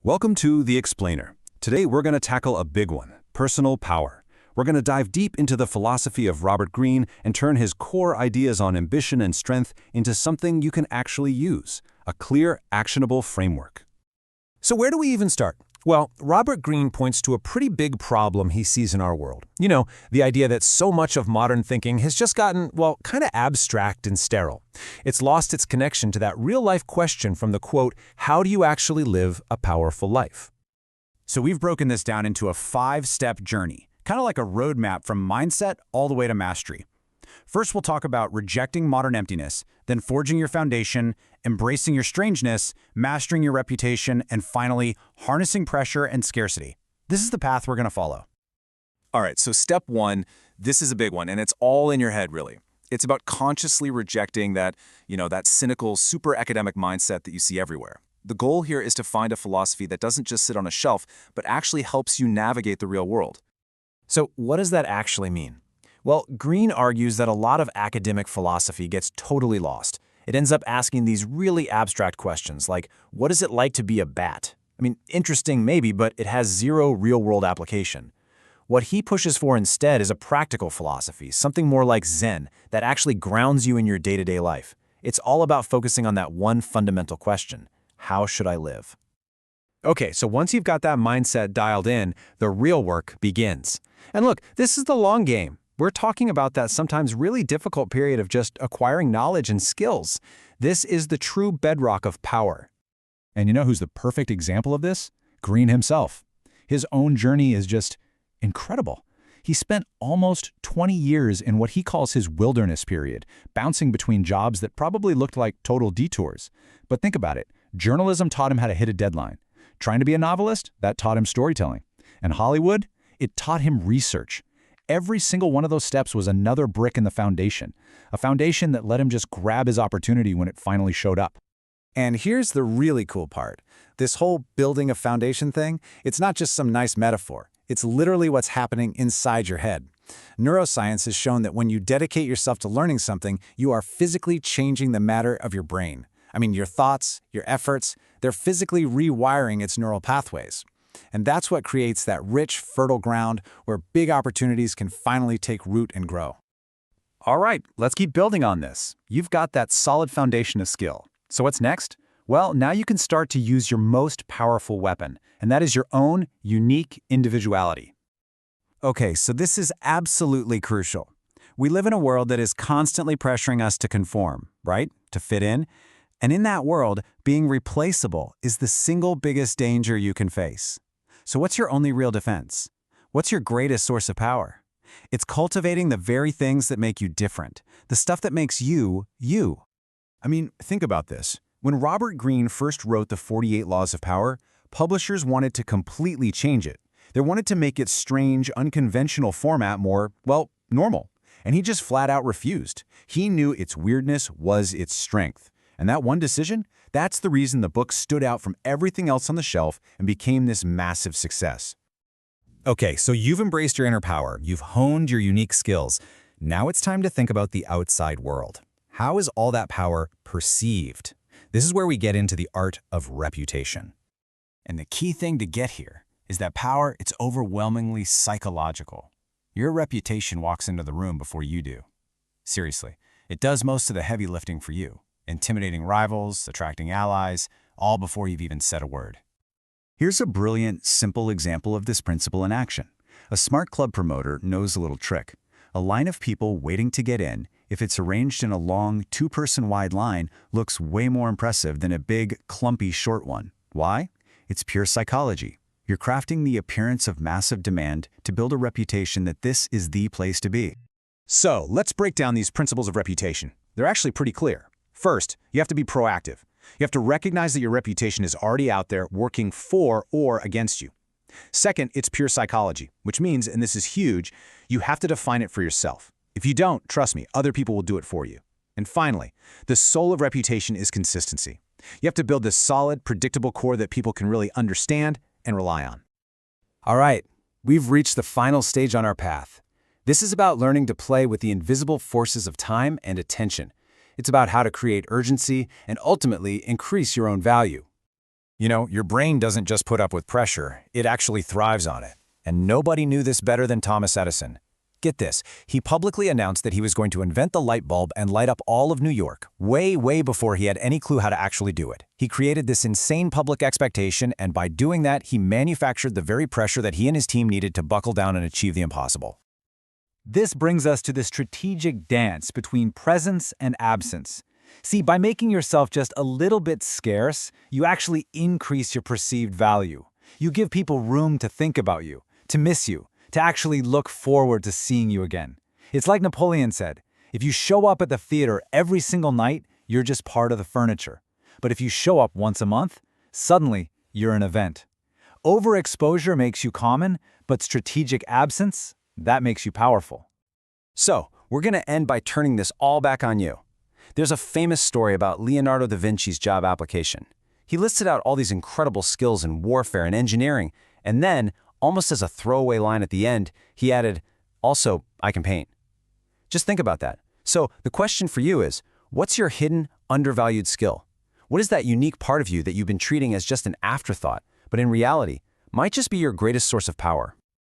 Welcome to The Explainer. Today we're going to tackle a big one, personal power. We're going to dive deep into the philosophy of Robert Greene and turn his core ideas on ambition and strength into something you can actually use, a clear, actionable framework. So where do we even start? Well, Robert Greene points to a pretty big problem he sees in our world. The idea that so much of modern thinking has just gotten, kind of abstract and sterile. It's lost its connection to that real-life question from the quote, "How do you actually live a powerful life?" So we've broken this down into a 5-step journey, kind of like a roadmap from mindset all the way to mastery. First, we'll talk about rejecting modern emptiness, then forging your foundation, embracing your strangeness, mastering your reputation, and finally, harnessing pressure and scarcity. This is the path we're going to follow. All right, so step one, this is a big one, and it's all in your head, really. It's about consciously rejecting that cynical, super academic mindset that you see everywhere. The goal here is to find a philosophy that doesn't just sit on a shelf, but actually helps you navigate the real world. So what does that actually mean? Well, Greene argues that a lot of academic philosophy gets totally lost. It ends up asking these really abstract questions like, what is it like to be a bat? Interesting maybe, but it has zero real-world application. What he pushes for instead is a practical philosophy, something more like Zen, that actually grounds you in your day-to-day life. It's all about focusing on that one fundamental question: how should I live? Okay, so once you've got that mindset dialed in, the real work begins. And look, this is the long game. We're talking about that sometimes really difficult period of just acquiring knowledge and skills. This is the true bedrock of power. And you know who's the perfect example of this? Greene himself. His own journey is just incredible. He spent almost 20 years in what he calls his wilderness period, bouncing between jobs that probably looked like total detours. But think about it. Journalism taught him how to hit a deadline. Trying to be a novelist? That taught him storytelling. And Hollywood? It taught him research. Every single one of those steps was another brick in the foundation, a foundation that let him just grab his opportunity when it finally showed up. And here's the really cool part. This whole building a foundation thing, it's not just some nice metaphor. It's literally what's happening inside your head. Neuroscience has shown that when you dedicate yourself to learning something, you are physically changing the matter of your brain. Your thoughts, your efforts, they're physically rewiring its neural pathways. And that's what creates that rich, fertile ground where big opportunities can finally take root and grow. All right, let's keep building on this. You've got that solid foundation of skill. So what's next? Well, now you can start to use your most powerful weapon, and that is your own unique individuality. Okay, so this is absolutely crucial. We live in a world that is constantly pressuring us to conform, right? To fit in. And in that world, being replaceable is the single biggest danger you can face. So what's your only real defense? What's your greatest source of power? It's cultivating the very things that make you different, the stuff that makes you, you. Think about this. When Robert Greene first wrote the 48 Laws of Power, publishers wanted to completely change it. They wanted to make its strange, unconventional format more, normal. And he just flat out refused. He knew its weirdness was its strength. And that one decision, that's the reason the book stood out from everything else on the shelf and became this massive success. Okay, so you've embraced your inner power, you've honed your unique skills. Now it's time to think about the outside world. How is all that power perceived? This is where we get into the art of reputation. And the key thing to get here is that power, it's overwhelmingly psychological. Your reputation walks into the room before you do. Seriously, it does most of the heavy lifting for you. Intimidating rivals, attracting allies, all before you've even said a word. Here's a brilliant, simple example of this principle in action. A smart club promoter knows a little trick. A line of people waiting to get in, if it's arranged in a long, 2-person wide line, looks way more impressive than a big, clumpy, short one. Why? It's pure psychology. You're crafting the appearance of massive demand to build a reputation that this is the place to be. So, let's break down these principles of reputation. They're actually pretty clear. First, you have to be proactive. You have to recognize that your reputation is already out there working for or against you. Second, it's pure psychology, which means, and this is huge, you have to define it for yourself. If you don't, trust me, other people will do it for you. And finally, the soul of reputation is consistency. You have to build this solid, predictable core that people can really understand and rely on. All right, we've reached the final stage on our path. This is about learning to play with the invisible forces of time and attention. It's about how to create urgency and ultimately increase your own value. You know, your brain doesn't just put up with pressure, it actually thrives on it. And nobody knew this better than Thomas Edison. Get this, he publicly announced that he was going to invent the light bulb and light up all of New York, way before he had any clue how to actually do it. He created this insane public expectation, and by doing that, he manufactured the very pressure that he and his team needed to buckle down and achieve the impossible. This brings us to the strategic dance between presence and absence. See, by making yourself just a little bit scarce, you actually increase your perceived value. You give people room to think about you, to miss you, to actually look forward to seeing you again. It's like Napoleon said, if you show up at the theater every single night, you're just part of the furniture. But if you show up once a month, suddenly you're an event. Overexposure makes you common, but strategic absence, that makes you powerful. So, we're going to end by turning this all back on you. There's a famous story about Leonardo da Vinci's job application. He listed out all these incredible skills in warfare and engineering, and then, almost as a throwaway line at the end, he added, "Also, I can paint." Just think about that. So, the question for you is, what's your hidden, undervalued skill? What is that unique part of you that you've been treating as just an afterthought, but in reality, might just be your greatest source of power?